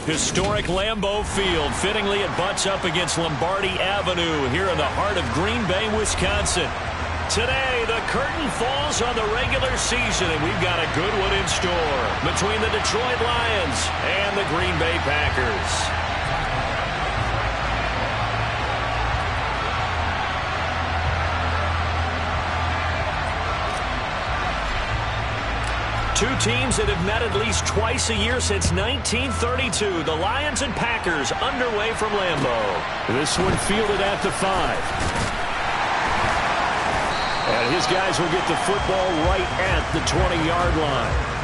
Historic Lambeau Field. Fittingly, it butts up against Lombardi Avenue here in the heart of Green Bay, Wisconsin. Today, the curtain falls on the regular season, and we've got a good one in store between the Detroit Lions and the Green Bay Packers. Two teams that have met at least twice a year since 1932. The Lions and Packers underway from Lambeau. This one fielded at the 5. And his guys will get the football right at the 20-yard line.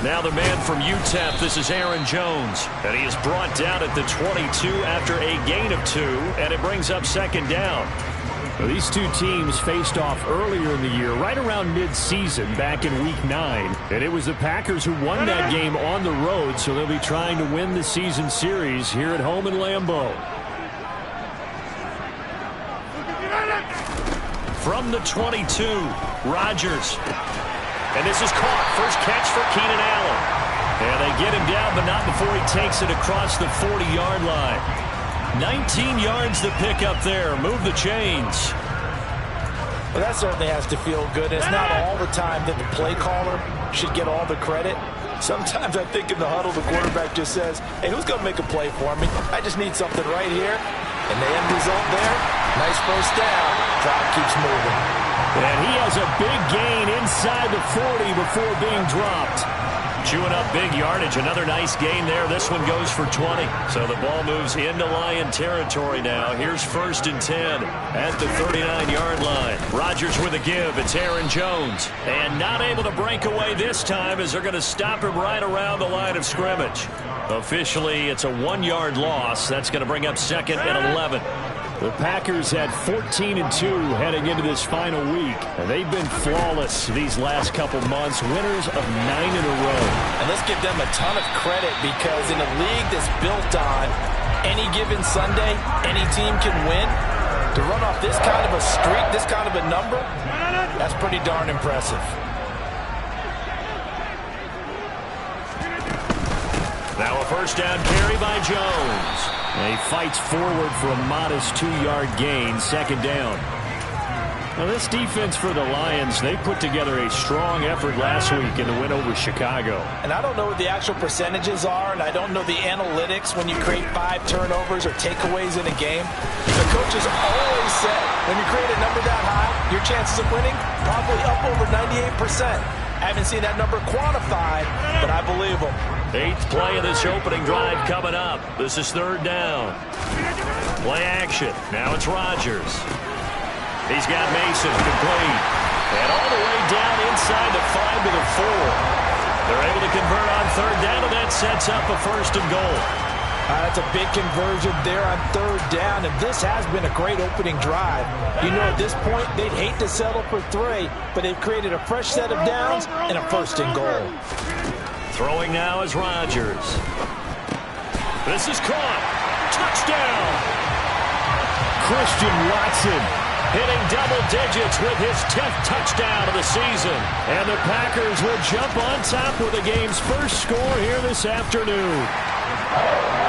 Now the man from UTEP, this is Aaron Jones. And he is brought down at the 22 after a gain of 2, and it brings up second down. Well, these two teams faced off earlier in the year, right around mid-season, back in Week 9. And it was the Packers who won that game on the road, so they'll be trying to win the season series here at home in Lambeau. From the 22, Rodgers. And this is caught. First catch for Keenan Allen. And they get him down, but not before he takes it across the 40-yard line. 19 yards to pick up there. Move the chains. Well, that certainly has to feel good. It's not all the time that the play caller should get all the credit. Sometimes I think in the huddle, the quarterback just says, hey, who's going to make a play for me? I just need something right here. And the end result there, nice first down. Drive keeps moving. And he has a big gain inside the 40 before being dropped. Chewing up big yardage. Another nice gain there. This one goes for 20. So the ball moves into Lion territory now. Here's 1st and 10 at the 39-yard line. Rodgers with a give. It's Aaron Jones. And not able to break away this time as they're going to stop him right around the line of scrimmage. Officially, it's a 1-yard loss. That's going to bring up 2nd and 11. The Packers had 14-2 heading into this final week, and they've been flawless these last couple months, winners of 9 in a row. And let's give them a ton of credit because in a league that's built on any given Sunday, any team can win. To run off this kind of a streak, this kind of a number, that's pretty darn impressive. Now a first down carry by Jones. And he fights forward for a modest 2-yard gain, 2nd down. Now this defense for the Lions, they put together a strong effort last week in the win over Chicago. And I don't know what the actual percentages are, and I don't know the analytics when you create 5 turnovers or takeaways in a game. The coaches always said, when you create a number that high, your chances of winning probably up over 98%. I haven't seen that number quantified, but I believe them. 8th play of this opening drive coming up. This is 3rd down. Play action. Now it's Rodgers. He's got Mason complete. And all the way down inside the 5 to the 4. They're able to convert on 3rd down, and that sets up a 1st and goal. That's a big conversion there on 3rd down, and this has been a great opening drive. You know, at this point, they'd hate to settle for 3, but they've created a fresh set of downs and a 1st and goal. Throwing now is Rodgers. This is caught. Touchdown! Christian Watson hitting double digits with his 10th touchdown of the season. And the Packers will jump on top with the game's first score here this afternoon.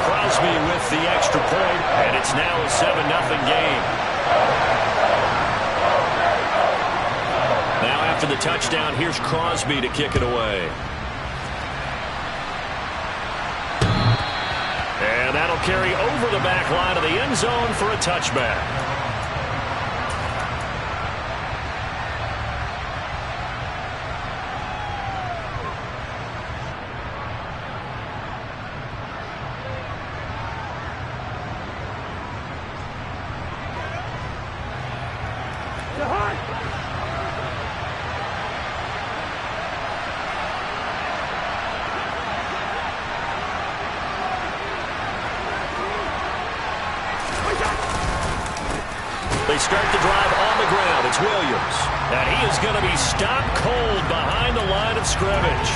Crosby with the extra point, and it's now a 7-0 game. Now after the touchdown, here's Crosby to kick it away. And that'll carry over the back line of the end zone for a touchback. They start the drive on the ground. It's Williams. And he is going to be stopped cold behind the line of scrimmage.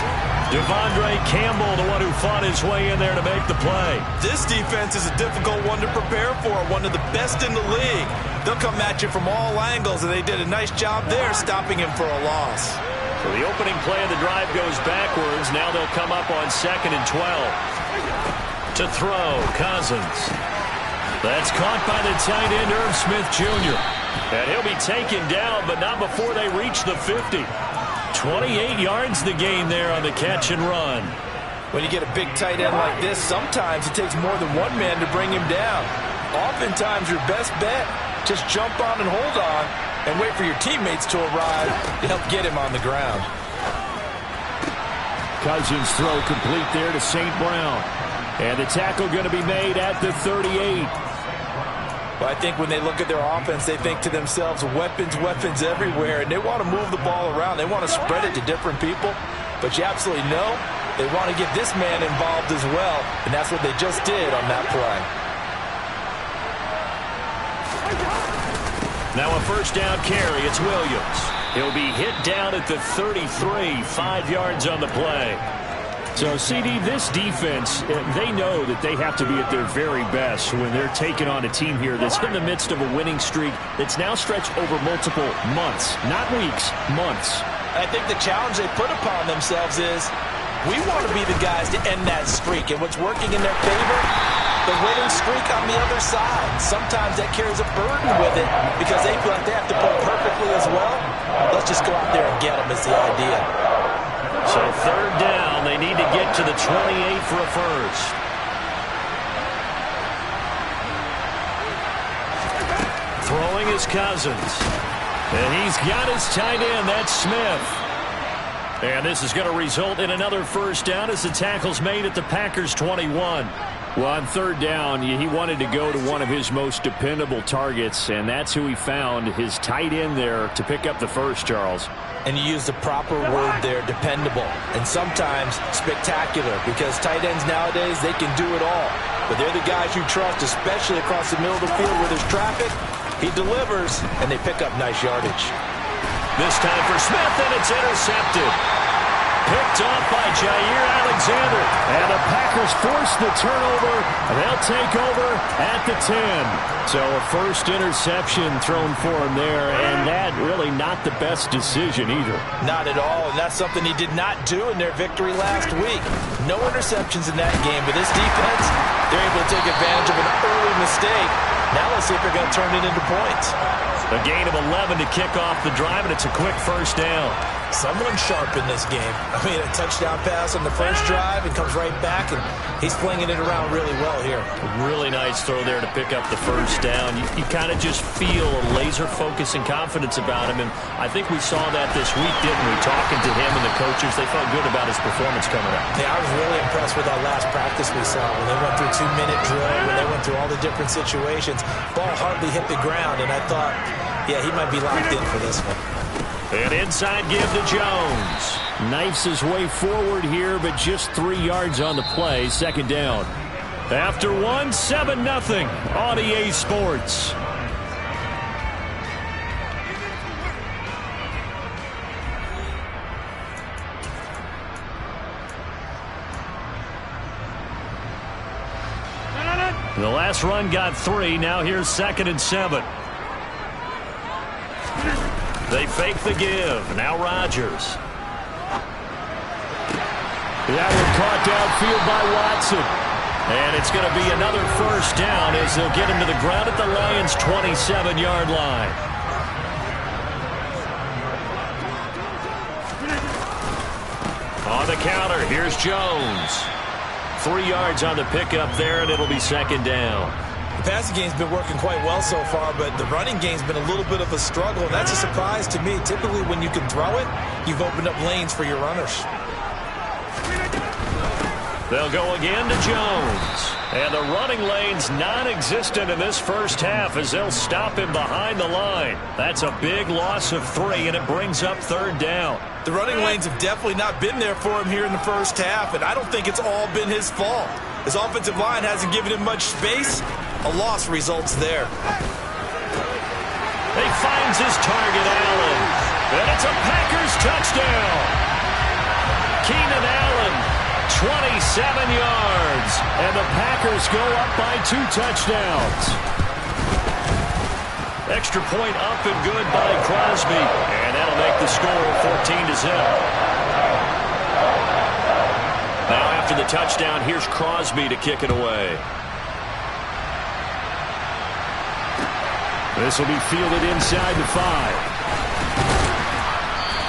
Devondre Campbell, the one who fought his way in there to make the play. This defense is a difficult one to prepare for, one of the best in the league. They'll come at you from all angles, and they did a nice job there stopping him for a loss. So the opening play of the drive goes backwards. Now they'll come up on 2nd and 12. To throw, Cousins. That's caught by the tight end, Irv Smith Jr. And he'll be taken down, but not before they reach the 50. 28 yards the gain there on the catch and run. When you get a big tight end like this, sometimes it takes more than one man to bring him down. Oftentimes your best bet, just jump on and hold on and wait for your teammates to arrive to help get him on the ground. Cousins throw complete there to St. Brown. And the tackle going to be made at the 38. But I think when they look at their offense, they think to themselves, weapons, weapons everywhere, and they want to move the ball around. They want to spread it to different people. But you absolutely know they want to get this man involved as well, and that's what they just did on that play. Now a first down carry. It's Williams. He'll be hit down at the 33, 5 yards on the play. So, CD, this defense, they know that they have to be at their very best when they're taking on a team here that's in the midst of a winning streak that's now stretched over multiple months, not weeks, months. I think the challenge they put upon themselves is we want to be the guys to end that streak. And what's working in their favor? The winning streak on the other side. Sometimes that carries a burden with it because they feel like they have to play perfectly as well. Let's just go out there and get them is the idea. So 3rd down, they need to get to the 28 for a first. Throwing is Cousins. And he's got his tight end, that's Smith. And this is going to result in another first down as the tackle's made at the Packers' 21. Well, on 3rd down, he wanted to go to one of his most dependable targets, and that's who he found, his tight end there, to pick up the first, Charles. And you use the proper word there, dependable, and sometimes spectacular, because tight ends nowadays, they can do it all. But they're the guys you trust, especially across the middle of the field where there's traffic. He delivers, and they pick up nice yardage. This time for Smith, and it's intercepted. Picked off by Jair Alexander. And the Packers force the turnover. They'll take over at the 10. So a first interception thrown for him there, and that really not the best decision either. Not at all, and that's something he did not do in their victory last week. No interceptions in that game, but this defense, they're able to take advantage of an early mistake. Now let's see if they're going to turn it into points. A gain of 11 to kick off the drive, and it's a quick first down. Someone sharp in this game. I mean, a touchdown pass on the first drive and comes right back, and he's flinging it around really well here. A really nice throw there to pick up the first down. You kind of just feel a laser focus and confidence about him, and I think we saw that this week, didn't we? Talking to him and the coaches, they felt good about his performance coming up. Yeah, I was really impressed with that last practice we saw when they went through 2-minute drill, when they went through all the different situations. Ball hardly hit the ground, and I thought, yeah, he might be locked in for this one. An inside give to Jones. Knifes his way forward here, but just 3 yards on the play. 2nd down. After 1, 7-0 on EA Sports. The last run got 3. Now here's 2nd and 7. They fake the give. Now Rodgers. That one caught downfield by Watson. And it's going to be another first down as they'll get him to the ground at the Lions' 27-yard line. On the counter, here's Jones. 3 yards on the pickup there, and it'll be 2nd down. The passing game's been working quite well so far, but the running game's been a little bit of a struggle, and that's a surprise to me. Typically, when you can throw it, you've opened up lanes for your runners. They'll go again to Jones. And the running lane's non-existent in this first half as they'll stop him behind the line. That's a big loss of 3, and it brings up 3rd down. The running lanes have definitely not been there for him here in the first half, and I don't think it's all been his fault. His offensive line hasn't given him much space. A loss results there. He finds his target, Allen. And it's a Packers touchdown. Keenan Allen, 27 yards. And the Packers go up by 2 touchdowns. Extra point up and good by Crosby. And that'll make the score 14-0. Now after the touchdown, here's Crosby to kick it away. This will be fielded inside the 5.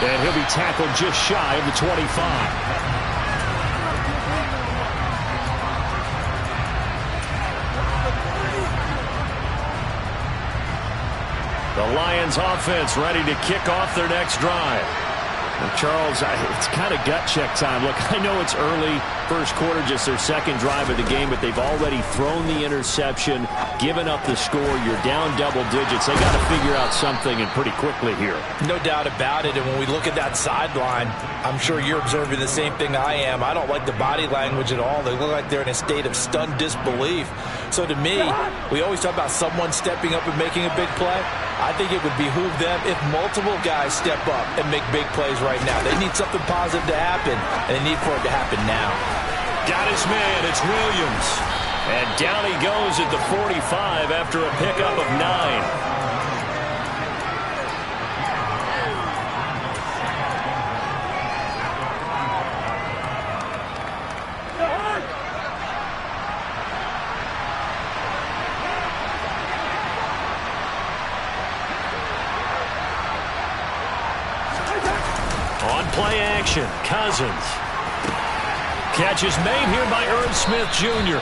And he'll be tackled just shy of the 25. The Lions offense ready to kick off their next drive. Well, Charles, it's kind of gut check time. Look, I know it's early, first quarter, just their second drive of the game, but they've already thrown the interception, given up the score. You're down double digits. They got to figure out something, and pretty quickly here. No doubt about it. And when we look at that sideline, I'm sure you're observing the same thing I am. I don't like the body language at all. They look like they're in a state of stunned disbelief. So to me, we always talk about someone stepping up and making a big play. I think it would behoove them if multiple guys step up and make big plays right now. They need something positive to happen, and they need for it to happen now. Got his man. It's Williams. And down he goes at the 45 after a pickup of 9. Play action. Cousins. Catch is made here by Irv Smith Jr.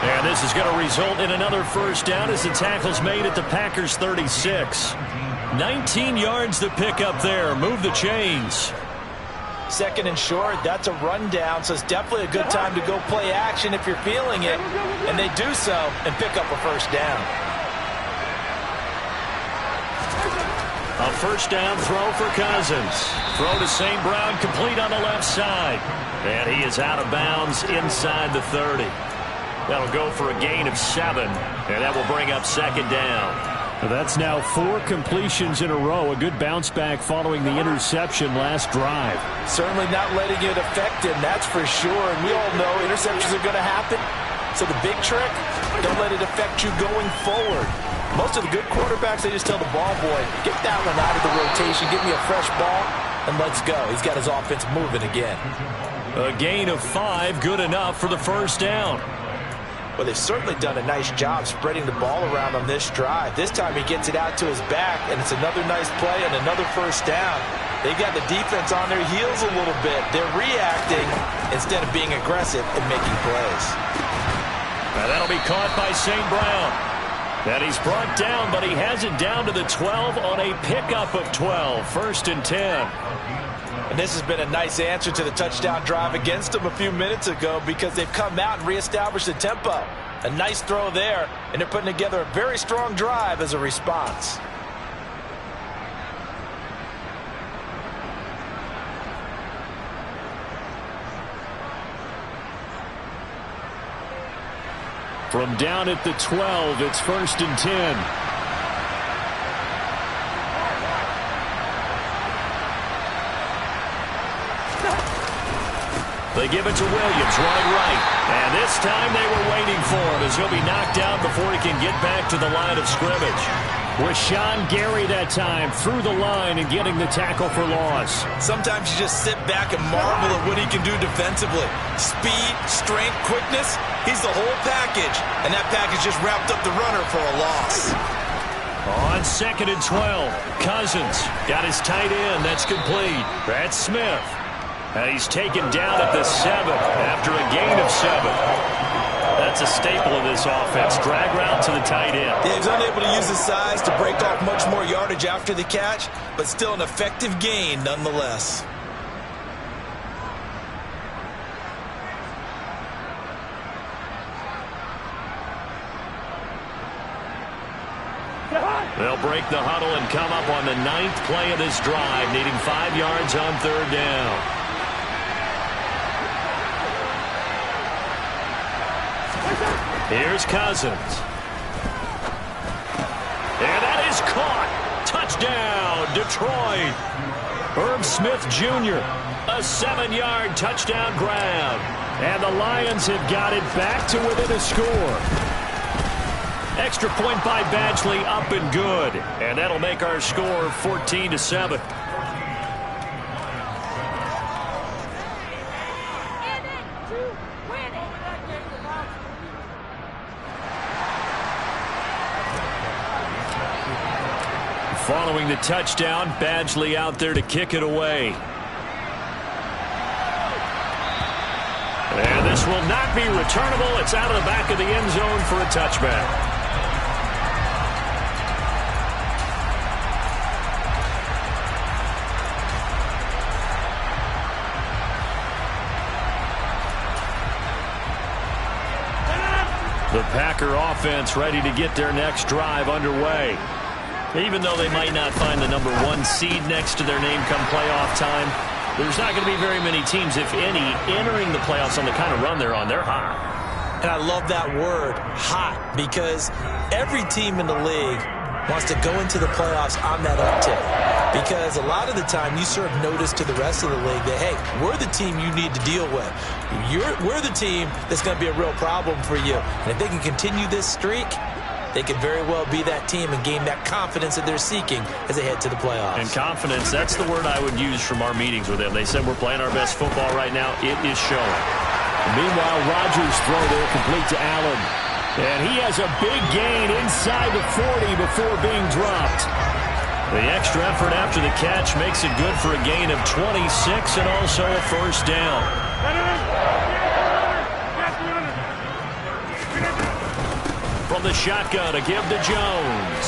And this is going to result in another first down as the tackle's made at the Packers 36. 19 yards to pick up there. Move the chains. Second and short, that's a rundown, so it's definitely a good time to go play action if you're feeling it. And they do so and pick up a first down. A first down throw for Cousins. Throw to St. Brown, complete on the left side. And he is out of bounds inside the 30. That'll go for a gain of 7, and that will bring up second down. That's now 4 completions in a row. A good bounce back following the interception last drive. Certainly not letting it affect him, that's for sure. And we all know interceptions are going to happen. So the big trick, don't let it affect you going forward. Most of the good quarterbacks, they just tell the ball boy, get that one out of the rotation, give me a fresh ball, and let's go. He's got his offense moving again. A gain of 5, good enough for the first down. Well, they've certainly done a nice job spreading the ball around on this drive. This time he gets it out to his back, and it's another nice play and another first down. They've got the defense on their heels a little bit. They're reacting instead of being aggressive and making plays. Now that'll be caught by St. Brown. And he's brought down, but he has it down to the 12 on a pickup of 12. First and 10. And this has been a nice answer to the touchdown drive against them a few minutes ago because they've come out and reestablished the tempo. A nice throw there, and they're putting together a very strong drive as a response. From down at the 12, it's first and 10. They give it to Williams, running right. And this time they were waiting for him as he'll be knocked down before he can get back to the line of scrimmage. Rashawn Gary that time through the line and getting the tackle for loss. Sometimes you just sit back and marvel at what he can do defensively. Speed, strength, quickness, he's the whole package. And that package just wrapped up the runner for a loss. On second and 12, Cousins got his tight end. That's complete. That's Smith. And he's taken down at the 7 after a gain of 7. That's a staple of this offense. Drag route to the tight end. Yeah, he's unable to use his size to break off much more yardage after the catch, but still an effective gain nonetheless. They'll break the huddle and come up on the 9th play of this drive, needing 5 yards on third down. Here's Cousins. And that is caught. Touchdown, Detroit. Herb Smith Jr. A 7-yard touchdown grab. And the Lions have got it back to within a score. Extra point by Badgley, up and good. And that'll make our score 14-7. Following the touchdown, Badgley out there to kick it away. And this will not be returnable. It's out of the back of the end zone for a touchback. The Packer offense ready to get their next drive underway. Even though they might not find the number 1 seed next to their name come playoff time, there's not going to be very many teams, if any, entering the playoffs on the kind of run they're on. They're hot. And I love that word, hot, because every team in the league wants to go into the playoffs on that uptick. Because a lot of the time you serve notice to the rest of the league that, hey, we're the team you need to deal with. We're the team that's going to be a real problem for you. And if they can continue this streak, they could very well be that team and gain that confidence that they're seeking as they head to the playoffs. And confidence, that's the word I would use from our meetings with them. They said we're playing our best football right now. It is showing. Meanwhile, Rodgers' throw there complete to Allen. And he has a big gain inside the 40 before being dropped. The extra effort after the catch makes it good for a gain of 26 and also a first down. From the shotgun, a give to Jones.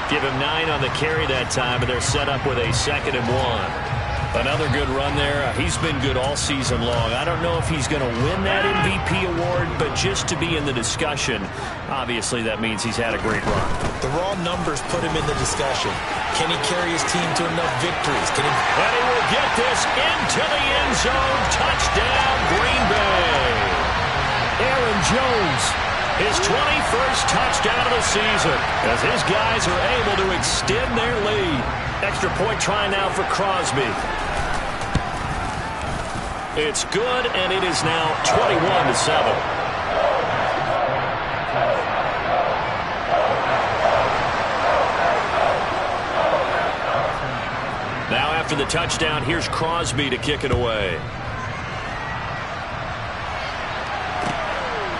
Give him 9 on the carry that time, and they're set up with a 2nd and 1. Another good run there. He's been good all season long. I don't know if he's going to win that MVP award, but just to be in the discussion, obviously that means he's had a great run. The raw numbers put him in the discussion. Can he carry his team to enough victories? And he will get this into the end zone. Touchdown, Green Bay. Aaron Jones. His 21st touchdown of the season as his guys are able to extend their lead. Extra point try now for Crosby. It's good, and it is now 21-7. Now after the touchdown, here's Crosby to kick it away.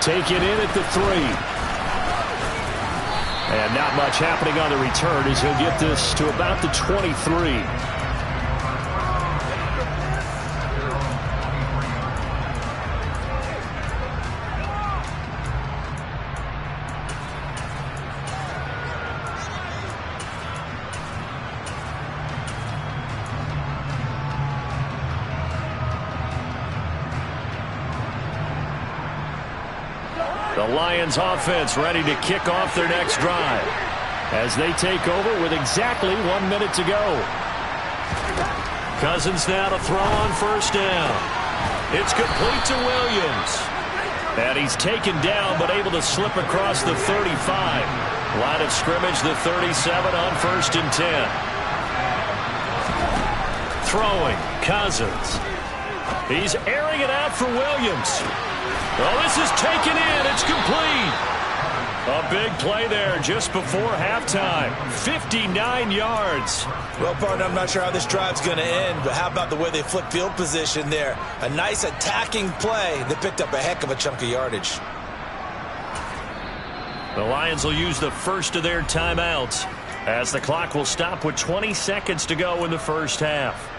Take it in at the 3. And not much happening on the return as he'll get this to about the 23. The Lions offense ready to kick off their next drive as they take over with exactly 1 minute to go. Cousins now to throw on first down. It's complete to Williams. And he's taken down but able to slip across the 35. Line of scrimmage, the 37 on 1st and 10. Throwing, Cousins. He's airing it out for Williams. Oh, this is taken in. It's complete. A big play there just before halftime. 59 yards. Well, partner, I'm not sure how this drive's going to end, but how about the way they flip field position there? A nice attacking play. They picked up a heck of a chunk of yardage. The Lions will use the first of their timeouts as the clock will stop with 20 seconds to go in the first half.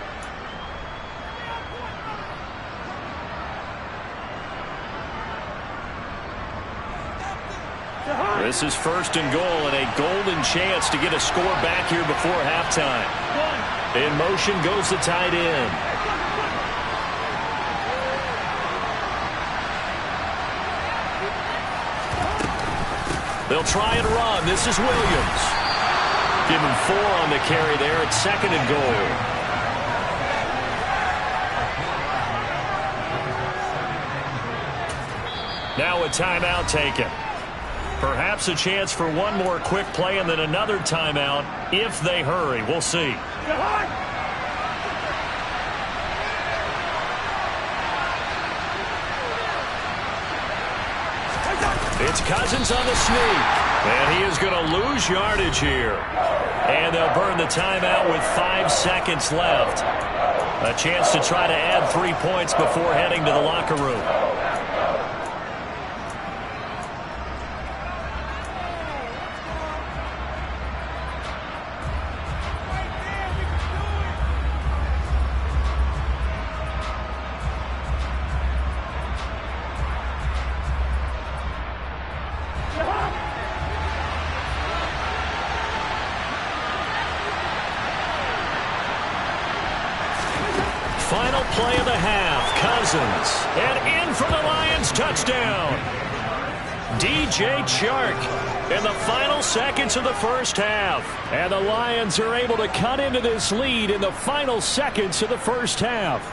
This is 1st and goal and a golden chance to get a score back here before halftime. In motion goes the tight end. They'll try and run. This is Williams. Give him 4 on the carry there at 2nd and goal. Now a timeout taken. Perhaps a chance for one more quick play and then another timeout if they hurry. We'll see. It's Cousins on the sneak. And he is going to lose yardage here. And they'll burn the timeout with 5 seconds left. A chance to try to add 3 points before heading to the locker room. Final play of the half. Cousins. And in for the Lions touchdown. DJ Chark in the final seconds of the first half. And the Lions are able to cut into this lead in the final seconds of the first half.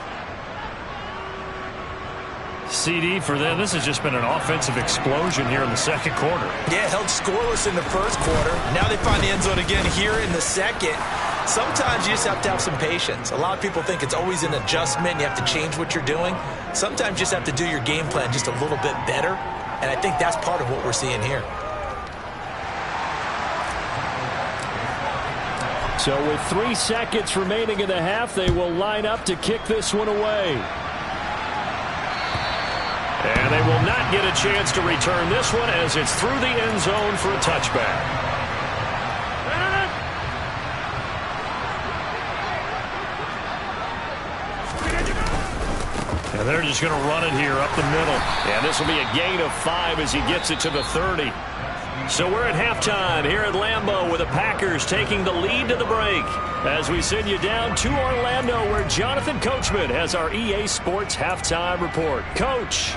CD for them. This has just been an offensive explosion here in the second quarter. Yeah, held scoreless in the first quarter. Now they find the end zone again here in the second. Sometimes you just have to have some patience. A lot of people think it's always an adjustment. You have to change what you're doing. Sometimes you just have to do your game plan just a little bit better. And I think that's part of what we're seeing here. So with 3 seconds remaining in the half, they will line up to kick this one away. And they will not get a chance to return this one as it's through the end zone for a touchback. And they're just going to run it here up the middle. And this will be a gain of 5 as he gets it to the 30. So we're at halftime here at Lambeau with the Packers taking the lead to the break. As we send you down to Orlando where Jonathan Coachman has our EA Sports halftime report. Coach.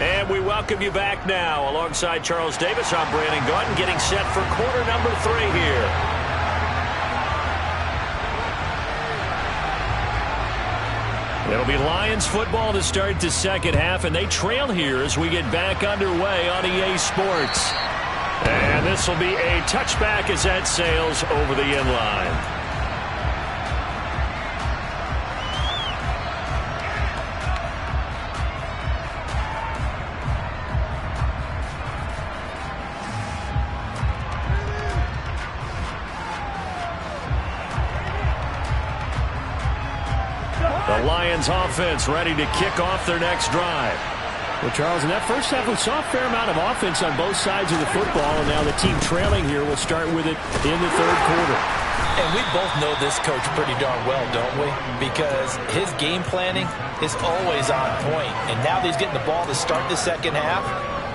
And we welcome you back now. Alongside Charles Davis, I'm Brandon Gaudin getting set for quarter number 3 here. It'll be Lions football to start the second half, and they trail here as we get back underway on EA Sports. And this will be a touchback as that sails over the end line. The Lions offense ready to kick off their next drive. Well, Charles, in that first half, we saw a fair amount of offense on both sides of the football, and now the team trailing here will start with it in the third quarter. And we both know this coach pretty darn well, don't we? Because his game planning is always on point. And now that he's getting the ball to start the second half,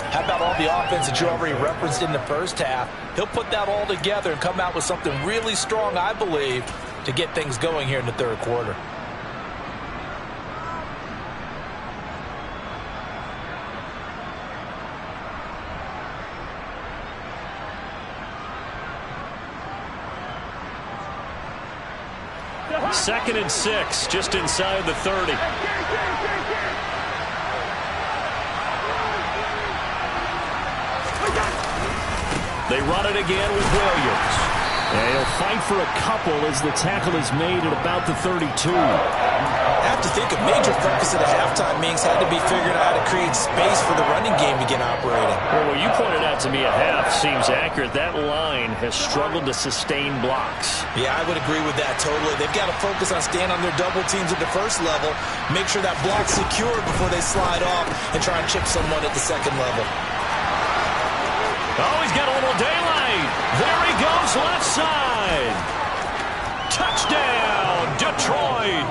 how about all the offense that you already referenced in the first half? He'll put that all together and come out with something really strong, I believe, to get things going here in the third quarter. Second and 6, just inside the 30. They run it again with Williams. And he'll fight for a couple as the tackle is made at about the 32. I have to think a major focus at the halftime meetings had to be figuring out how to create space for the running game to get operating. Well, what you pointed out to me at half seems accurate. That line has struggled to sustain blocks. Yeah, I would agree with that totally. They've got to focus on staying on their double teams at the first level, make sure that block's secure before they slide off and try and chip someone at the second level. Oh, he's got a little daylight. There he goes, left side. Touchdown, Detroit.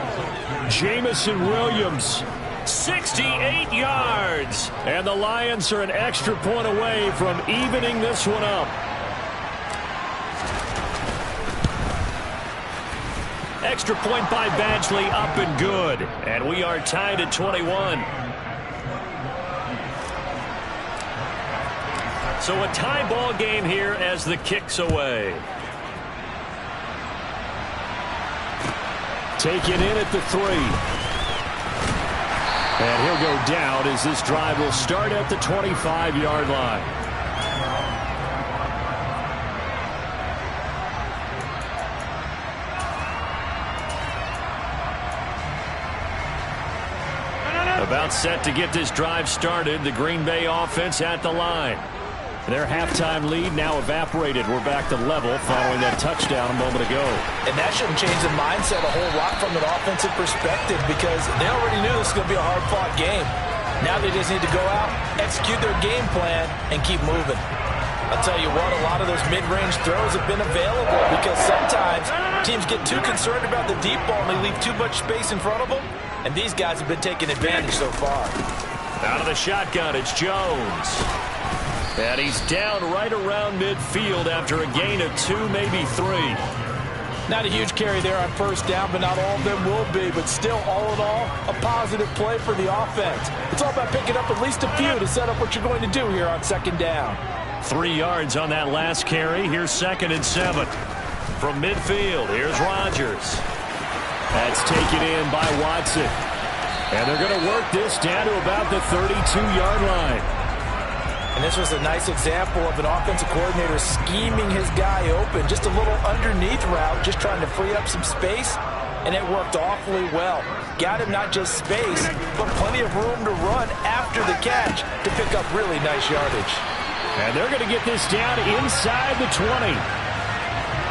Jamison Williams. 68 yards. And the Lions are an extra point away from evening this one up. Extra point by Badgley, up and good. And we are tied at 21. So a tie ball game here as the kick's away. Taken in at the 3. And he'll go down as this drive will start at the 25-yard line. About set to get this drive started. The Green Bay offense at the line. Their halftime lead now evaporated. We're back to level following that touchdown a moment ago. And that shouldn't change the mindset a whole lot from an offensive perspective because they already knew this was going to be a hard-fought game. Now they just need to go out, execute their game plan, and keep moving. I'll tell you what, a lot of those mid-range throws have been available because sometimes teams get too concerned about the deep ball and they leave too much space in front of them. And these guys have been taking advantage so far. Out of the shotgun, it's Jones. And he's down right around midfield after a gain of 2, maybe 3. Not a huge carry there on first down, but not all of them will be. But still, all in all, a positive play for the offense. It's all about picking up at least a few to set up what you're going to do here on second down. 3 yards on that last carry. Here's 2nd and 7. From midfield, here's Rodgers. That's taken in by Watson. And they're going to work this down to about the 32-yard line. And this was a nice example of an offensive coordinator scheming his guy open. Just a little underneath route, just trying to free up some space. And it worked awfully well. Got him not just space, but plenty of room to run after the catch to pick up really nice yardage. And they're going to get this down inside the 20.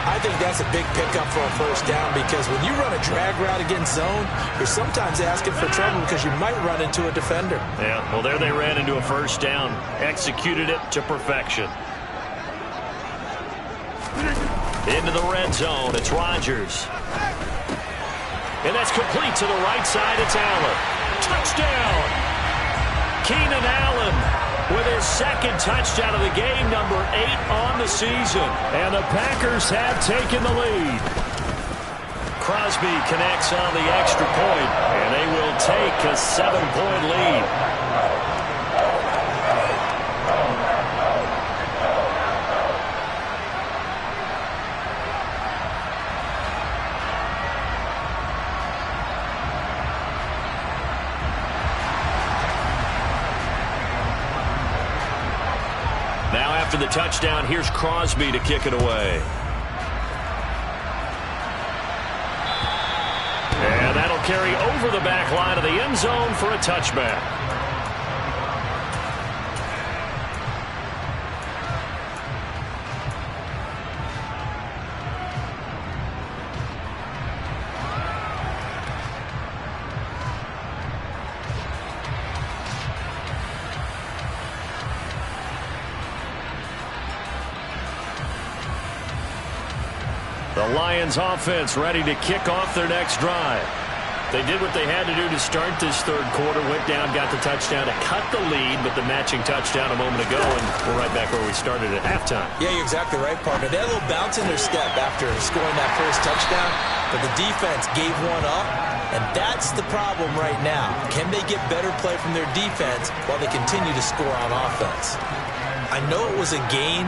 I think that's a big pickup for a first down because when you run a drag route against zone, you're sometimes asking for trouble because you might run into a defender. Yeah, well, there they ran into a first down. Executed it to perfection. Into the red zone. It's Rodgers. And that's complete to the right side. It's Allen. Touchdown! Keenan Allen with his 2nd touchdown of the game, number 8 on the season. And the Packers have taken the lead. Crosby connects on the extra point, and they will take a 7-point lead. Now after the touchdown, here's Crosby to kick it away. And that'll carry over the back line of the end zone for a touchback. The Lions offense ready to kick off their next drive. They did what they had to do to start this third quarter, went down, got the touchdown to cut the lead, but the matching touchdown a moment ago, and we're right back where we started at halftime. Yeah, you're exactly right, partner. They had a little bounce in their step after scoring that first touchdown, but the defense gave one up, and that's the problem right now. Can they get better play from their defense while they continue to score on offense? I know it was a gain,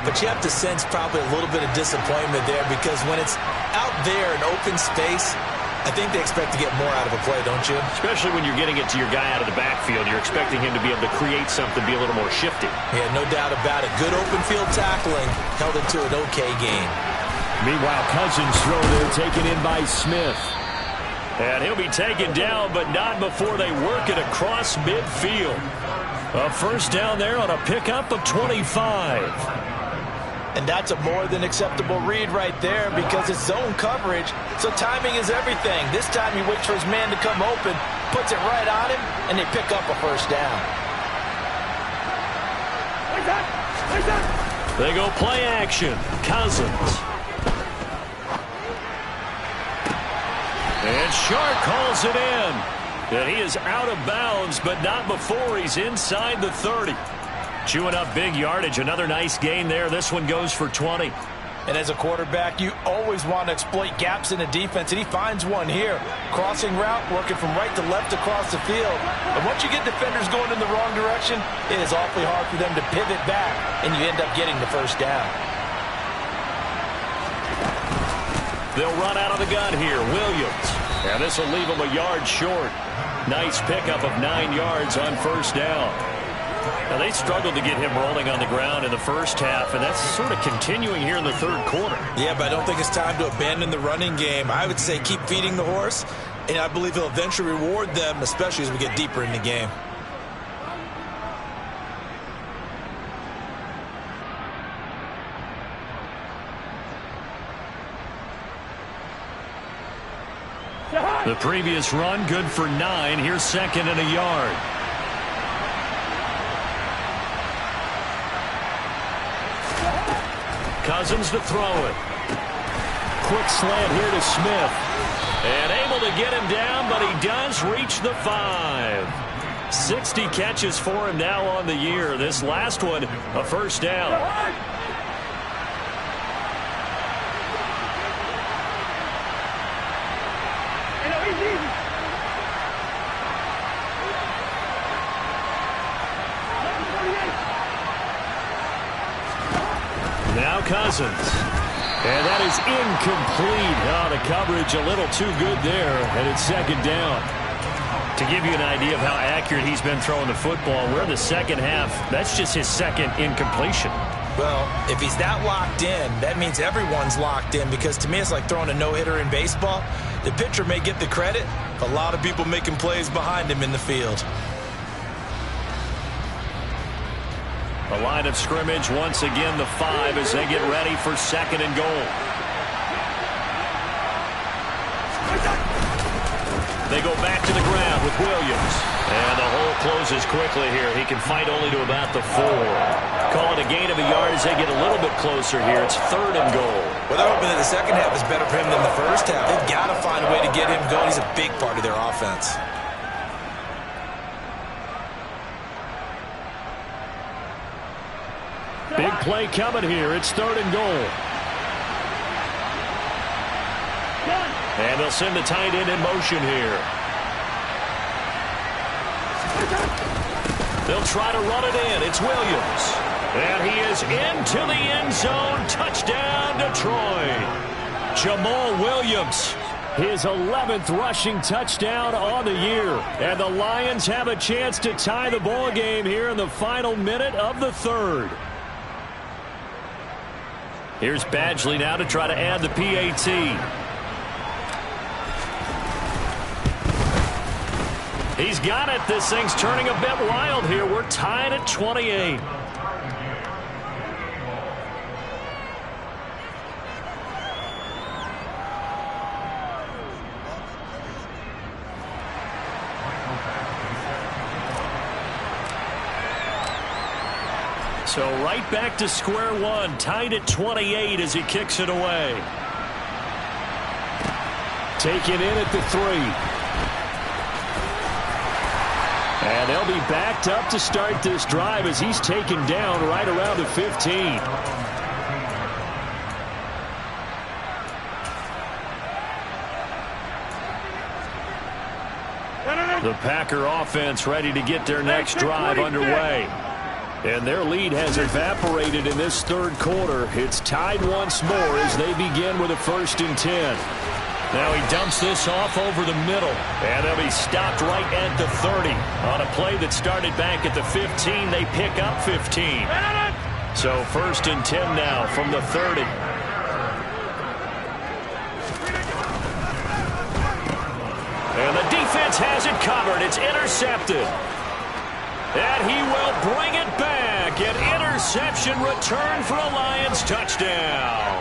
but you have to sense probably a little bit of disappointment there because when it's out there in open space, I think they expect to get more out of a play, don't you? Especially when you're getting it to your guy out of the backfield. You're expecting him to be able to create something, be a little more shifty. Yeah, no doubt about it. Good open field tackling held it to an okay gain. Meanwhile, Cousins throw there taken in by Smith. And he'll be taken down, but not before they work it across midfield. A first down there on a pickup of 25. And that's a more than acceptable read right there because it's zone coverage, so timing is everything. This time he waits for his man to come open, puts it right on him, and they pick up a first down. They go play action. Cousins. And Shark calls it in. And he is out of bounds, but not before he's inside the 30. Chewing up big yardage. Another nice gain there. This one goes for 20. And as a quarterback, you always want to exploit gaps in the defense, and he finds one here. Crossing route, working from right to left across the field. And once you get defenders going in the wrong direction, it is awfully hard for them to pivot back, and you end up getting the first down. They'll run out of the gun here. Williams. And this will leave him a yard short. Nice pickup of 9 yards on first down. Now, they struggled to get him rolling on the ground in the first half, and that's sort of continuing here in the third quarter. Yeah, but I don't think it's time to abandon the running game. I would say keep feeding the horse, and I believe he'll eventually reward them, especially as we get deeper in the game. The previous run, good for 9. Here's second and a yard. Cousins to throw it. Quick slant here to Smith. And able to get him down, but he does reach the 5. 60 catches for him now on the year. This last one, a first down. Now Cousins. And that is incomplete. Oh, the coverage a little too good there, and it's second down. To give you an idea of how accurate he's been throwing the football, we're in the second half. That's just his second incompletion. Well, if he's that locked in, that means everyone's locked in, because to me it's like throwing a no-hitter in baseball. The pitcher may get the credit, a lot of people making plays behind him in the field. A line of scrimmage, once again the 5 as they get ready for second and goal. They go back to the ground with Williams. And the hole closes quickly here. He can fight only to about the 4. Call it a gain of a yard as they get a little bit closer here. It's third and goal. Well, they're hoping that the second half is better for him than the first half. They've got to find a way to get him going. He's a big part of their offense. Big play coming here. It's third and goal. And they'll send the tight end in motion here. They'll try to run it in. It's Williams. And he is into the end zone. Touchdown, Detroit. Jamal Williams, his 11th rushing touchdown on the year. And the Lions have a chance to tie the ball game here in the final minute of the third. Here's Badgley now to try to add the PAT. He's got it. This thing's turning a bit wild here. We're tied at 28. So right back to square one, tied at 28 as he kicks it away. Taken in at the 3. And they'll be backed up to start this drive as he's taken down right around the 15. The Packer offense ready to get their next drive underway. And their lead has evaporated in this third quarter. It's tied once more as they begin with a 1st and 10. Now he dumps this off over the middle. And they'll be stopped right at the 30. On a play that started back at the 15, they pick up 15. So 1st and 10 now from the 30. And the defense has it covered. It's intercepted. And he will bring it back. An interception return for a Lions touchdown.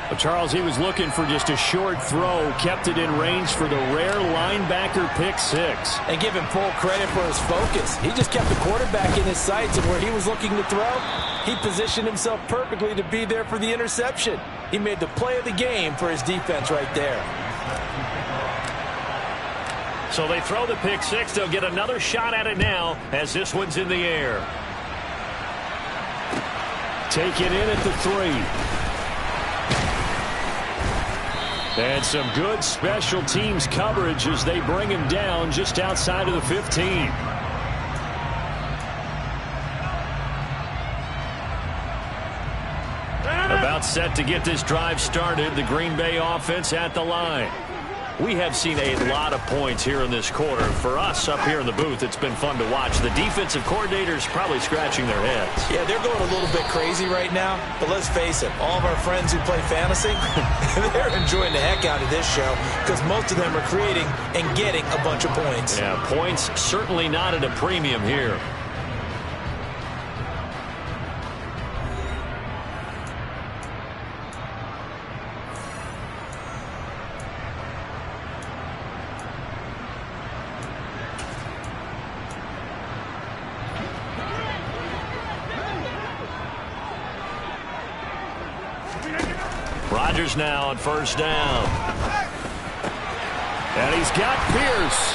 Well, Charles, he was looking for just a short throw. Kept it in range for the rare linebacker pick 6. And give him full credit for his focus. He just kept the quarterback in his sights, and where he was looking to throw, he positioned himself perfectly to be there for the interception. He made the play of the game for his defense right there. So they throw the pick 6. They'll get another shot at it now as this one's in the air. Taken in at the 3. And some good special teams coverage as they bring him down just outside of the 15. About set to get this drive started. The Green Bay offense at the line. we have seen a lot of points here in this quarter. For us up here in the booth, it's been fun to watch. The defensive coordinators probably scratching their heads. Yeah, they're going a little bit crazy right now, but let's face it, all of our friends who play fantasy, they're enjoying the heck out of this show because most of them are creating and getting a bunch of points. Yeah, points certainly not at a premium here. Rodgers now on first down. And he's got Pierce.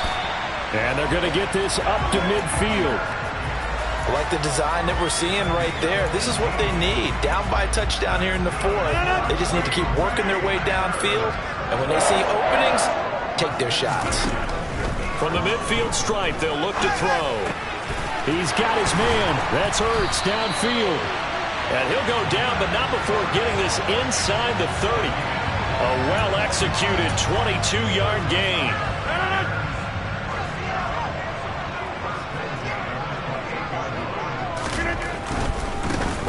And they're going to get this up to midfield. I like the design that we're seeing right there. This is what they need. Down by a touchdown here in the fourth. They just need to keep working their way downfield. And when they see openings, take their shots. From the midfield stripe, they'll look to throw. He's got his man. That's Ertz downfield. And he'll go down, but not before getting this inside the 30. A well-executed 22-yard gain.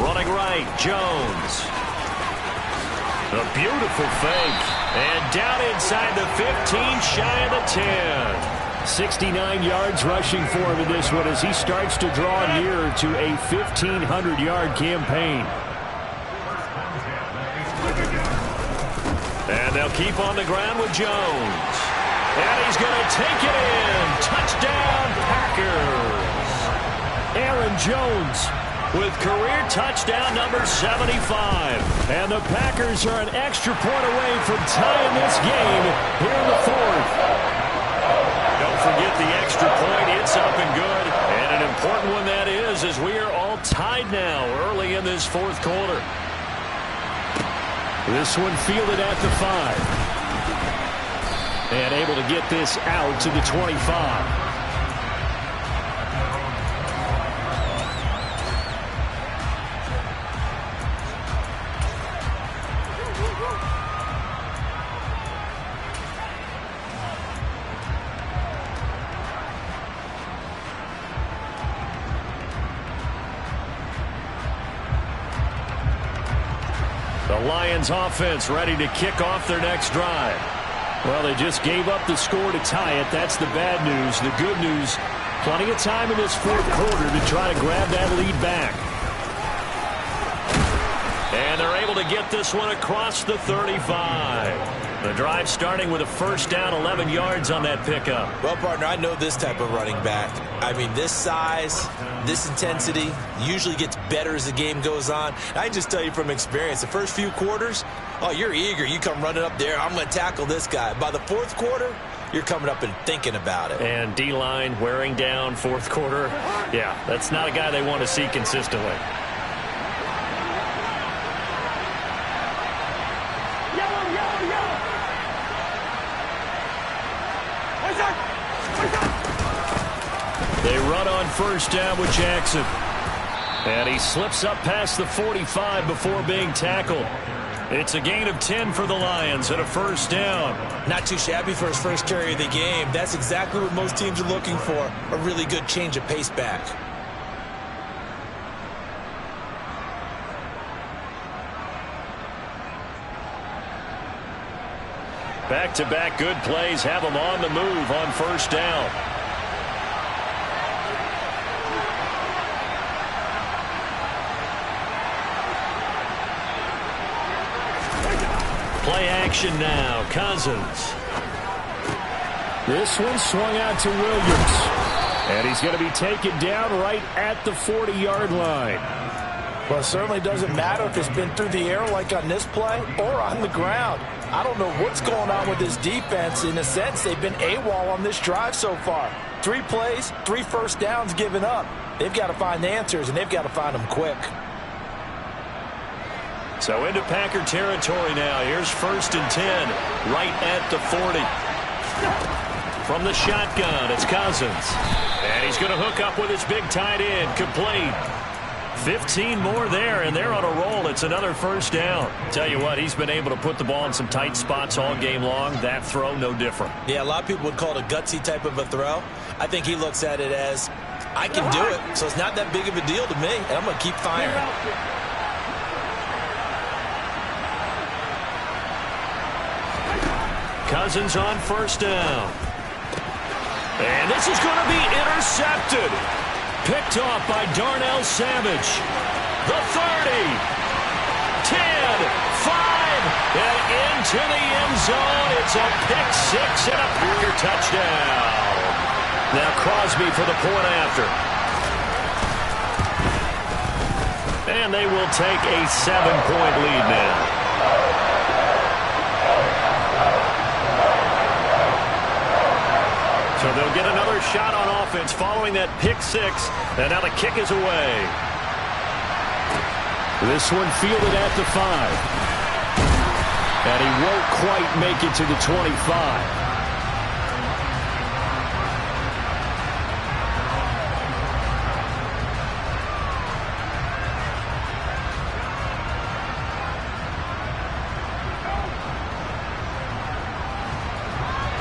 Running right, Jones. A beautiful fake. And down inside the 15, shy of the 10. 69 yards rushing for him in this one as he starts to draw nearer to a 1,500-yard campaign. And they'll keep on the ground with Jones. And he's going to take it in. Touchdown, Packers. Aaron Jones with career touchdown number 75. And the Packers are an extra point away from tying this game here in the fourth. Don't forget the extra point. It's up and good. And an important one that is, as we are all tied now early in this fourth quarter. This one fielded at the 5. And able to get this out to the 25. The Lions offense ready to kick off their next drive. Well, they just gave up the score to tie it. That's the bad news. The good news, plenty of time in this fourth quarter to try to grab that lead back. And they're able to get this one across the 35. The drive starting with a first down, 11 yards on that pickup. Well, partner, I know this type of running back. I mean, this size, this intensity usually gets better as the game goes on. I can just tell you from experience, the first few quarters, oh, you're eager. You come running up there, I'm going to tackle this guy. By the fourth quarter, you're coming up and thinking about it. And D-line wearing down fourth quarter. Yeah, that's not a guy they want to see consistently. They run on first down with Jackson. And he slips up past the 45 before being tackled. It's a gain of 10 for the Lions and a first down. Not too shabby for his first carry of the game. That's exactly what most teams are looking for, a really good change of pace back. Back-to-back good plays have them on the move on first down. Play action now. Cousins. This one swung out to Williams. And he's going to be taken down right at the 40-yard line. Well, it certainly doesn't matter if it's been through the air like on this play or on the ground. I don't know what's going on with this defense. In a sense, they've been AWOL on this drive so far. 3 plays, 3 first downs given up. They've got to find answers, and they've got to find them quick. So into Packer territory now. Here's first and 10, right at the 40. From the shotgun, it's Cousins. And he's going to hook up with his big tight end, complete. 15 more there, and they're on a roll. It's another first down. Tell you what, he's been able to put the ball in some tight spots all game long. That throw, no different. Yeah, a lot of people would call it a gutsy type of a throw. I think he looks at it as, I can do it, so it's not that big of a deal to me, and I'm going to keep firing. Cousins on first down. And this is going to be intercepted. Picked off by Darnell Savage. The 30, 10, 5, and into the end zone. It's a pick six and a Packer touchdown. Now Crosby for the point after. And they will take a 7-point lead now. So they'll get another shot on offense following that pick six. And now the kick is away. This one fielded at the 5. And he won't quite make it to the 25.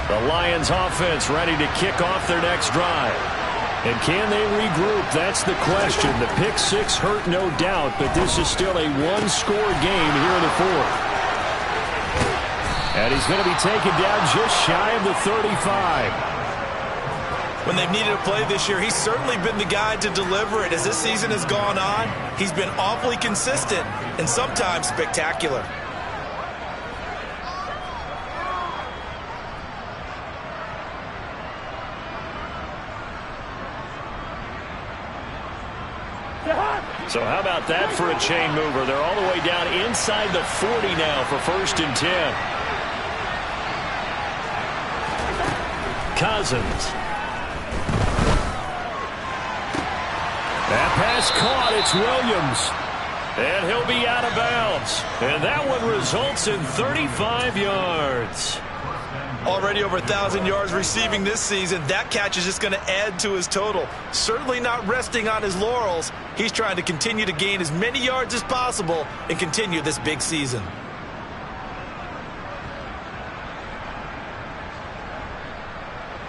The Lions offense ready to kick off their next drive. And can they regroup? That's the question. The pick six hurt, no doubt, but this is still a one-score game here in the fourth. And he's going to be taken down just shy of the 35. When they've needed a play this year, he's certainly been the guy to deliver it. As this season has gone on, he's been awfully consistent and sometimes spectacular. So how about that for a chain mover? They're all the way down inside the 40 now for 1st and 10. Cousins. That pass caught. It's Williams. And he'll be out of bounds. And that one results in 35 yards. Already over 1,000 yards receiving this season. That catch is just going to add to his total. Certainly not resting on his laurels. He's trying to continue to gain as many yards as possible and continue this big season.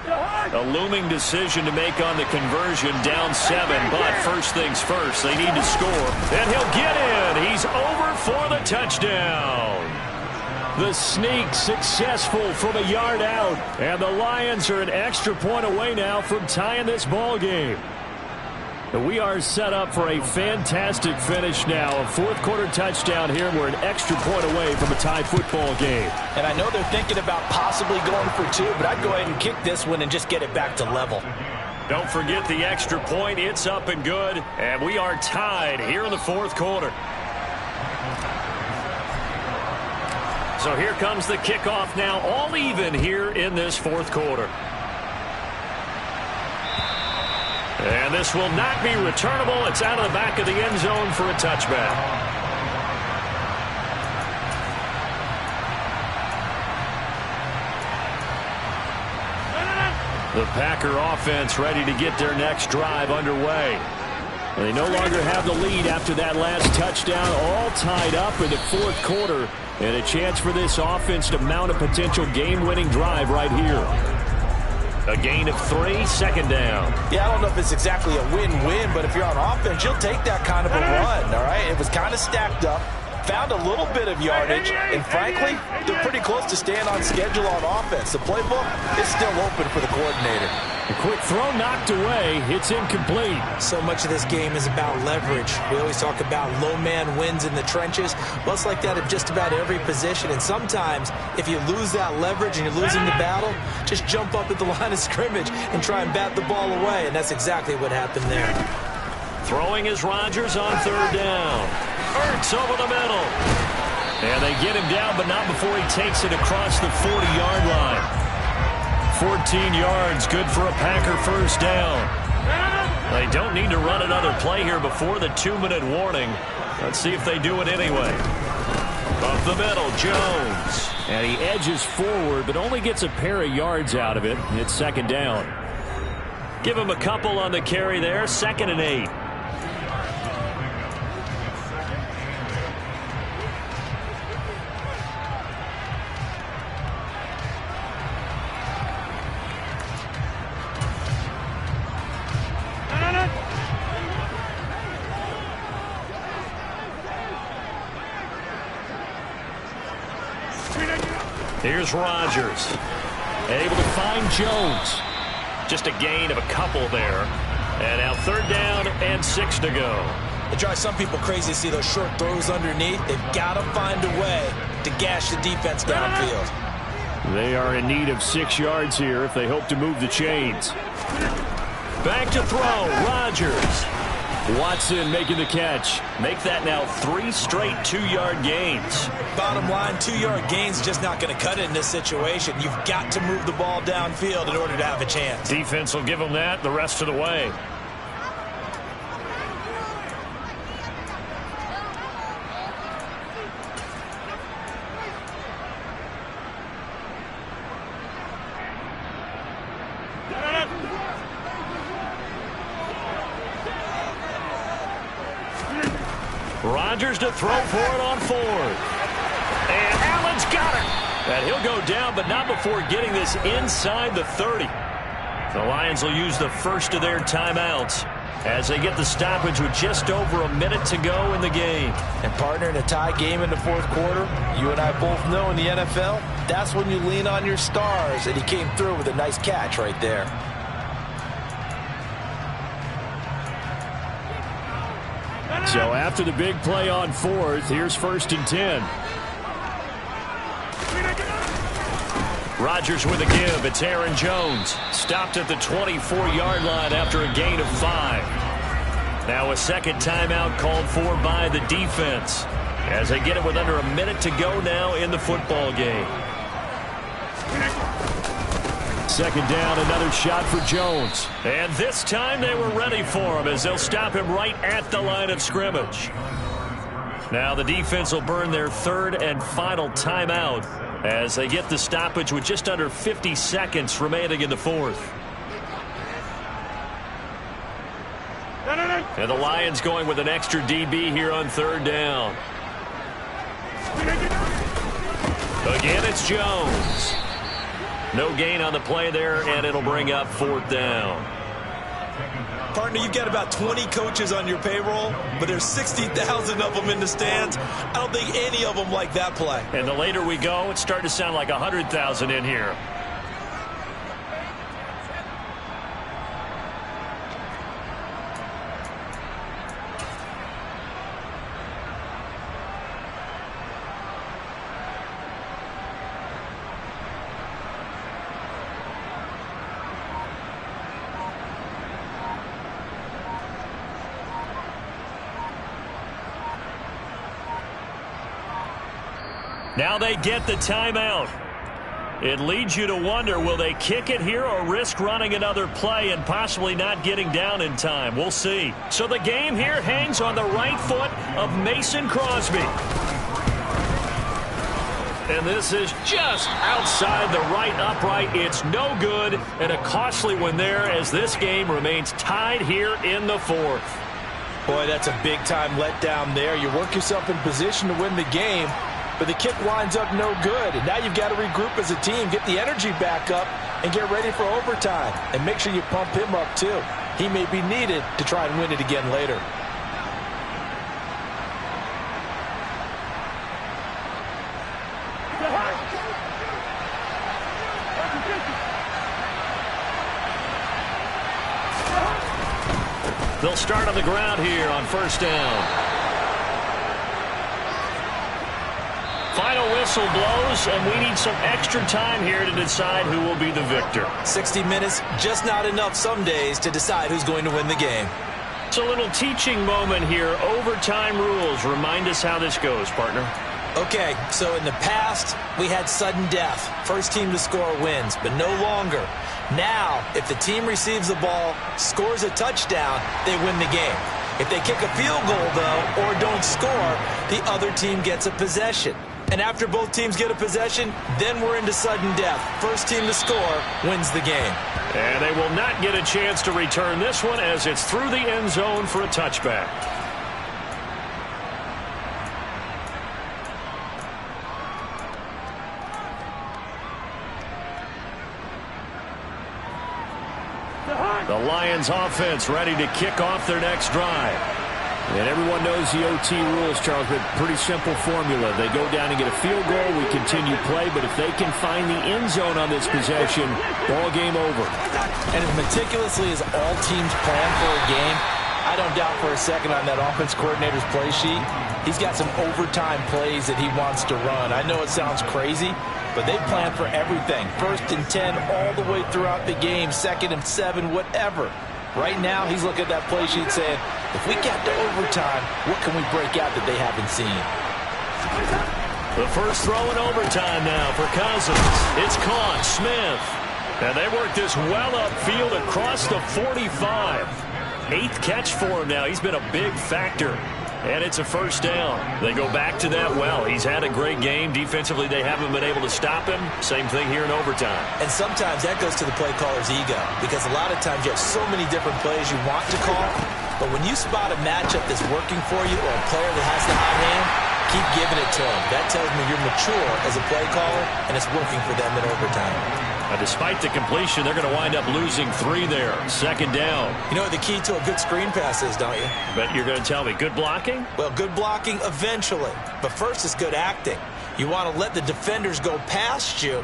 A looming decision to make on the conversion, down 7, but first things first, they need to score. And he'll get in. He's over for the touchdown. The sneak successful from a yard out. And the Lions are an extra point away now from tying this ball game. We are set up for a fantastic finish now. A fourth-quarter touchdown here. We're an extra point away from a tie football game. And I know they're thinking about possibly going for 2, but I'd go ahead and kick this one and just get it back to level. Don't forget the extra point. It's up and good. And we are tied here in the fourth quarter. So here comes the kickoff now, all even here in this fourth quarter. And this will not be returnable. It's out of the back of the end zone for a touchback. The Packer offense ready to get their next drive underway. And they no longer have the lead after that last touchdown, all tied up in the fourth quarter. And a chance for this offense to mount a potential game-winning drive right here. A gain of 3, 2nd down. Yeah, I don't know if it's exactly a win-win, but if you're on offense, you'll take that kind of a run, all right? It was kind of stacked up, found a little bit of yardage, and frankly, they're pretty close to staying on schedule on offense. The playbook is still open for the coordinator. A quick throw knocked away. It's incomplete. So much of this game is about leverage. We always talk about low man wins in the trenches. Well, it's like that at just about every position. And sometimes, if you lose that leverage and you're losing the battle, just jump up at the line of scrimmage and try and bat the ball away. And that's exactly what happened there. Throwing is Rodgers on 3rd down. Ertz over the middle. And they get him down, but not before he takes it across the 40-yard line. 14 yards, good for a Packer first down. They don't need to run another play here before the 2-minute warning. Let's see if they do it anyway. Up the middle, Jones. And he edges forward, but only gets a pair of yards out of it. It's 2nd down. Give him a couple on the carry there, 2nd and 8. Here's Rodgers. Able to find Jones. Just a gain of a couple there. And now 3rd down and 6 to go. It drives some people crazy to see those short throws underneath. They've got to find a way to gash the defense downfield. They are in need of 6 yards here if they hope to move the chains. Back to throw. Rodgers. Watson making the catch. Make that now 3 straight 2-yard gains. Bottom line, 2-yard gains just not going to cut it in this situation. You've got to move the ball downfield in order to have a chance. Defense will give them that the rest of the way. Rodgers to throw for it on 4th. And Allen's got it. And he'll go down, but not before getting this inside the 30. The Lions will use the first of their timeouts as they get the stoppage with just over a minute to go in the game. And partner, in a tie game in the 4th quarter, you and I both know in the NFL, that's when you lean on your stars. And he came through with a nice catch right there. So after the big play on 4th, here's 1st and 10. Rodgers with a give. It's Aaron Jones. Stopped at the 24-yard line after a gain of 5. Now a second timeout called for by the defense as they get it with under a minute to go now in the football game. 2nd down, another shot for Jones. And this time they were ready for him as they'll stop him right at the line of scrimmage. Now the defense will burn their 3rd and final timeout as they get the stoppage with just under 50 seconds remaining in the 4th. And the Lions going with an extra DB here on 3rd down. Again, it's Jones. No gain on the play there, and it'll bring up 4th down. Partner, you've got about 20 coaches on your payroll, but there's 60,000 of them in the stands. I don't think any of them like that play. And the later we go, it's starting to sound like 100,000 in here. Now they get the timeout. It leads you to wonder, will they kick it here or risk running another play and possibly not getting down in time? We'll see. So the game here hangs on the right foot of Mason Crosby. And this is just outside the right upright. It's no good, and a costly one there as this game remains tied here in the 4th. Boy, that's a big-time letdown there. You work yourself in position to win the game, but the kick winds up no good. And now you've got to regroup as a team, get the energy back up, and get ready for overtime. And make sure you pump him up, too. He may be needed to try and win it again later. They'll start on the ground here on 1st down. Final whistle blows, and we need some extra time here to decide who will be the victor. 60 minutes, just not enough some days to decide who's going to win the game. It's a little teaching moment here. Overtime rules. Remind us how this goes, partner. Okay, so in the past, we had sudden death. First team to score wins, but no longer. Now, if the team receives the ball, scores a touchdown, they win the game. If they kick a field goal, though, or don't score, the other team gets a possession. And after both teams get a possession, then we're into sudden death. First team to score wins the game. And they will not get a chance to return this one as it's through the end zone for a touchback. The Lions offense ready to kick off their next drive. And everyone knows the OT rules, Charles, but pretty simple formula. They go down and get a field goal, we continue play, but if they can find the end zone on this possession, ball game over. And as meticulously as all teams plan for a game, I don't doubt for a second on that offense coordinator's play sheet, he's got some overtime plays that he wants to run. I know it sounds crazy, but they plan for everything. 1st and 10 all the way throughout the game, 2nd and 7, whatever. Right now, he's looking at that play sheet saying, if we get to overtime, what can we break out that they haven't seen? The first throw in overtime now for Cousins. It's caught. Smith. And they work this well upfield across the 45. 8th catch for him now. He's been a big factor. And it's a first down. They go back to that well. He's had a great game. Defensively, they haven't been able to stop him. Same thing here in overtime. And sometimes that goes to the play caller's ego, because a lot of times you have so many different plays you want to call, but when you spot a matchup that's working for you or a player that has the hot hand, keep giving it to him. That tells me you're mature as a play caller, and it's working for them in overtime. Despite the completion, they're going to wind up losing 3 there. 2nd down. You know what the key to a good screen pass is, don't you? Bet you're going to tell me. Good blocking? Well, good blocking eventually. But first is good acting. You want to let the defenders go past you,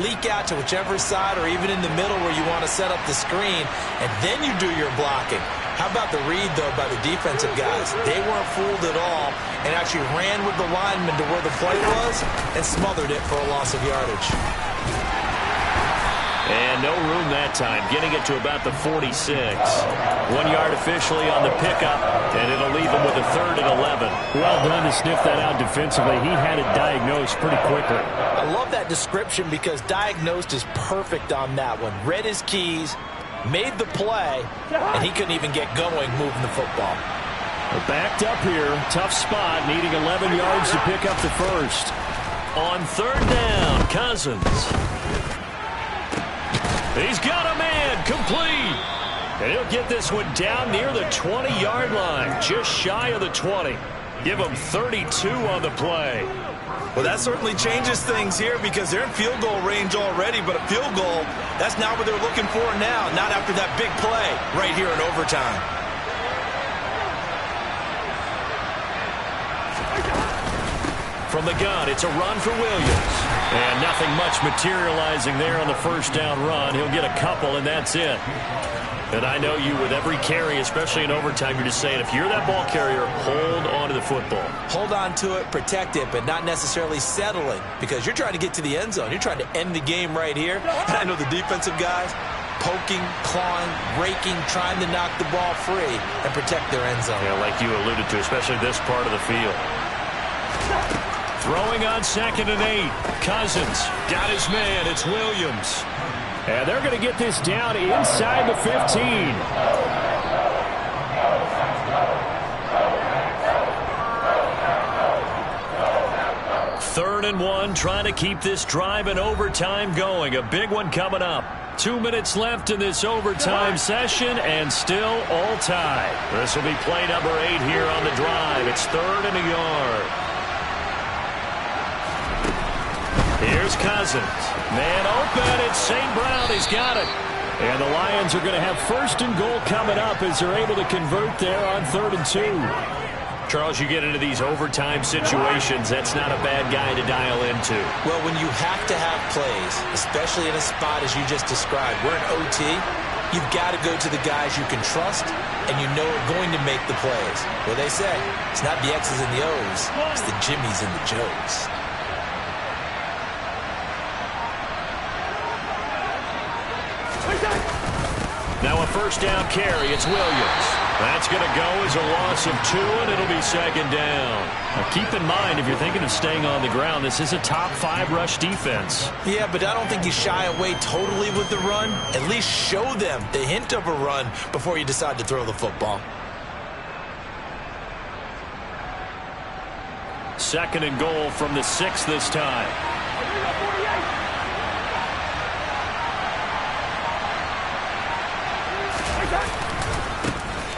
leak out to whichever side or even in the middle where you want to set up the screen, and then you do your blocking. How about the read, though, by the defensive guys? They weren't fooled at all and actually ran with the lineman to where the play was and smothered it for a loss of yardage. And no room that time, getting it to about the 46. 1 yard officially on the pickup, and it'll leave him with a 3rd and 11. Well done to sniff that out defensively. He had it diagnosed pretty quickly. I love that description because diagnosed is perfect on that one. Read his keys, made the play, and he couldn't even get going moving the football. We're backed up here. Tough spot, needing 11 yards to pick up the first. On 3rd down, Cousins. He's got a man, complete. And he'll get this one down near the 20-yard line, just shy of the 20. Give him 32 on the play. Well, that certainly changes things here because they're in field goal range already, but a field goal, that's not what they're looking for now, not after that big play right here in overtime. From the gun, it's a run for Williams. And nothing much materializing there on the first down run. He'll get a couple, and that's it. And I know you, with every carry, especially in overtime, you're just saying, if you're that ball carrier, hold on to the football. Hold on to it, protect it, but not necessarily settling, because you're trying to get to the end zone. You're trying to end the game right here. And I know the defensive guys, poking, clawing, raking, trying to knock the ball free and protect their end zone. Yeah, like you alluded to, especially this part of the field. Throwing on 2nd and 8. Cousins got his man. It's Williams. And they're going to get this down inside the 15. 3rd and 1, trying to keep this drive in overtime going. A big one coming up. 2 minutes left in this overtime session, and still all tied. This will be play number 8 here on the drive. It's 3rd and a yard. Here's Cousins. Man open. It's St. Brown. He's got it. And the Lions are going to have 1st and goal coming up as they're able to convert there on 3rd and 2. Charles, you get into these overtime situations, that's not a bad guy to dial into. Well, when you have to have plays, especially in a spot as you just described, we're in OT, you've got to go to the guys you can trust and you know are going to make the plays. Well, they say, it's not the X's and the O's, it's the Jimmies and the Joes. Now a 1st down carry. It's Williams. That's going to go as a loss of 2, and it'll be 2nd down. Now keep in mind, if you're thinking of staying on the ground, this is a top 5 rush defense. Yeah, but I don't think you shy away totally with the run. At least show them the hint of a run before you decide to throw the football. 2nd and goal from the 6 this time.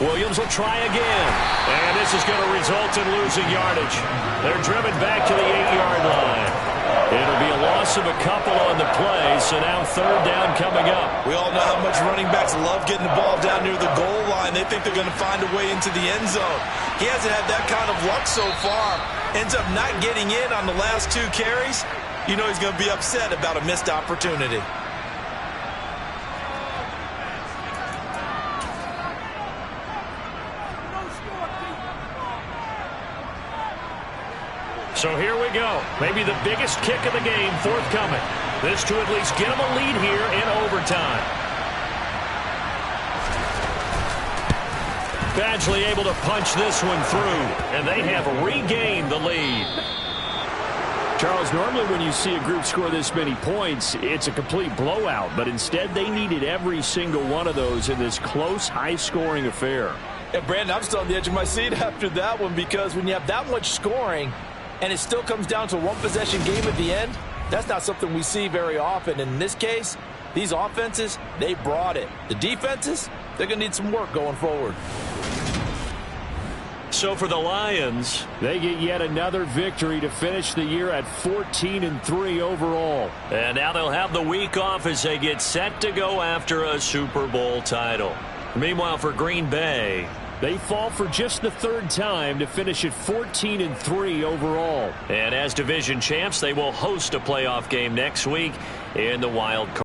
Williams will try again. And this is going to result in losing yardage. They're driven back to the 8-yard line. It'll be a loss of a couple on the play, so now third down coming up. We all know how much running backs love getting the ball down near the goal line. They think they're going to find a way into the end zone. He hasn't had that kind of luck so far. Ends up not getting in on the last 2 carries. You know he's going to be upset about a missed opportunity. So here we go. Maybe the biggest kick of the game forthcoming. This to at least get them a lead here in overtime. Badgley able to punch this one through, and they have regained the lead. Charles, normally when you see a group score this many points, it's a complete blowout, but instead they needed every single one of those in this close, high-scoring affair. And Brandon, I'm still on the edge of my seat after that one, because when you have that much scoring and it still comes down to a one-possession game at the end, that's not something we see very often. In this case, these offenses, they brought it. The defenses, they're going to need some work going forward. So for the Lions, they get yet another victory to finish the year at 14-3 overall. And now they'll have the week off as they get set to go after a Super Bowl title. Meanwhile, for Green Bay, they fall for just the 3rd time to finish at 14-3 overall. And as division champs, they will host a playoff game next week in the Wild Card.